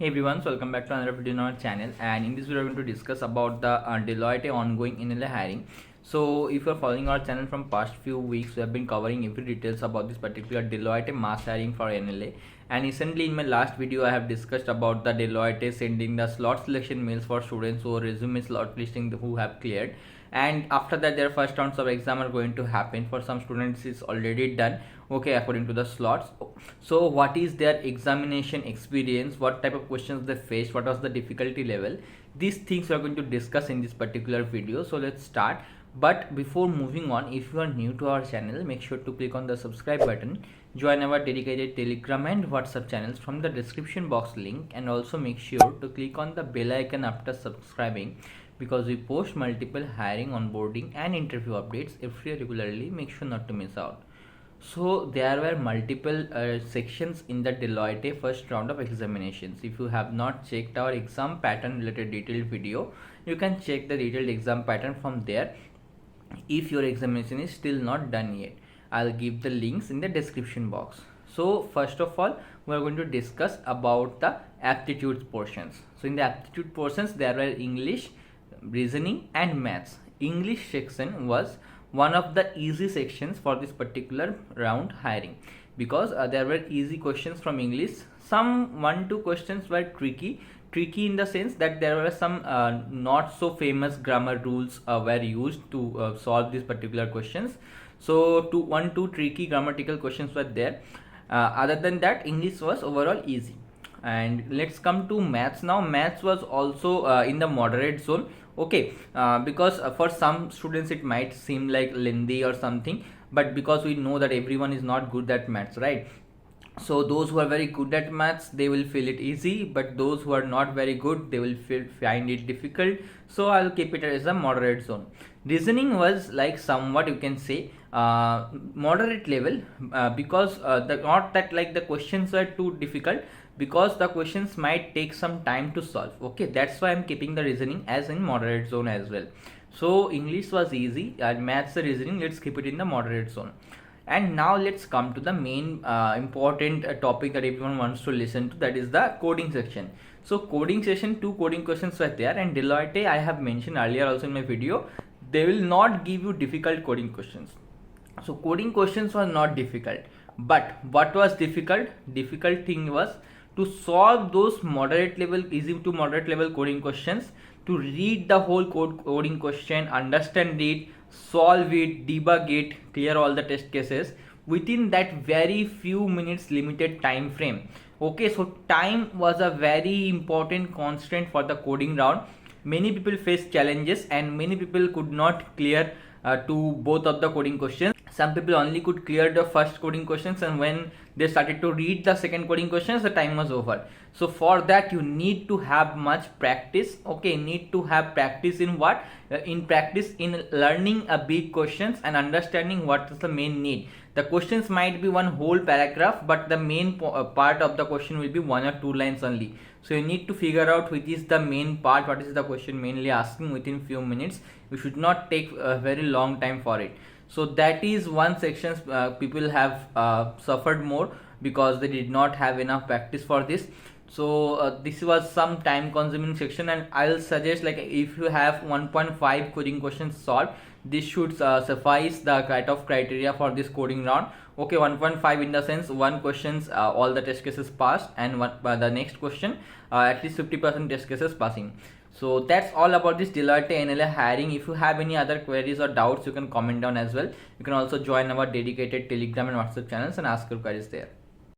Hey everyone, so welcome back to another video on our channel, and in this video we're going to discuss about the Deloitte ongoing NLA hiring. So if you're following our channel from past few weeks, we have been covering every details about this particular Deloitte mass hiring for NLA. And recently in my last video I have discussed about the Deloitte sending the slot selection mails for students who resume slot listing who have cleared, and after that their first rounds of exam are going to happen. For some students it's already done, okay, according to the slots. So what is their examination experience, what type of questions they faced, what was the difficulty level, these things we are going to discuss in this particular video. So let's start. But before moving on, if you are new to our channel, make sure to click on the subscribe button, join our dedicated Telegram and WhatsApp channels from the description box link, and also make sure to click on the bell icon after subscribing, because we post multiple hiring, onboarding and interview updates every regularly. Make sure not to miss out. So there were multiple sections in the Deloitte first round of examinations. If you have not checked our exam pattern related detailed video, you can check the detailed exam pattern from there. If your examination is still not done yet, I'll give the links in the description box. So first of all, we are going to discuss about the aptitude portions. So in the aptitude portions, there were English, reasoning and maths. English section was one of the easy sections for this particular round hiring, because there were easy questions from English. Some 1-2 questions were tricky in the sense that there were some not so famous grammar rules were used to solve these particular questions. So 1-2 tricky grammatical questions were there. Other than that, English was overall easy. And let's come to maths now. Maths was also in the moderate zone, okay, because for some students it might seem like lengthy or something, but because we know that everyone is not good at maths, right? So those who are very good at maths, they will feel it easy, but those who are not very good, they will find it difficult. So I'll keep it as a moderate zone. Reasoning was like somewhat, you can say, moderate level, because not that like the questions were too difficult, because the questions might take some time to solve, okay. That's why I'm keeping the reasoning as in moderate zone as well. So English was easy, and maths and reasoning, let's keep it in the moderate zone. And now let's come to the main important topic that everyone wants to listen to, that is the coding section. So coding session, 2 coding questions were there, and Deloitte, I have mentioned earlier also in my video, they will not give you difficult coding questions. So coding questions were not difficult, but what was difficult thing was to solve those moderate level, easy to moderate level coding questions, to read the whole coding question, understand it, solve it, debug it, clear all the test cases within that very few minutes limited time frame, okay. So time was a very important constraint for the coding round. Many people faced challenges, and many people could not clear to both of the coding questions. Some people only could clear the first coding questions, and when they started to read the second coding questions, the time was over. So for that you need to have much practice, okay. Need to have practice in what? In practice in learning a big questions and understanding what is the main need. The questions might be one whole paragraph, but the main part of the question will be 1 or 2 lines only. So you need to figure out which is the main part, what is the question mainly asking within few minutes. You should not take a very long time for it. So that is one section people have suffered more, because they did not have enough practice for this. So this was some time consuming section, and I'll suggest, like, if you have 1.5 coding questions solved, this should suffice the cutoff criteria for this coding round, okay. 1.5 in the sense 1 questions all the test cases passed, and the next question at least 50% test cases passing. So that's all about this Deloitte NLA hiring. If you have any other queries or doubts, you can comment down as well. You can also join our dedicated Telegram and WhatsApp channels and ask your queries there.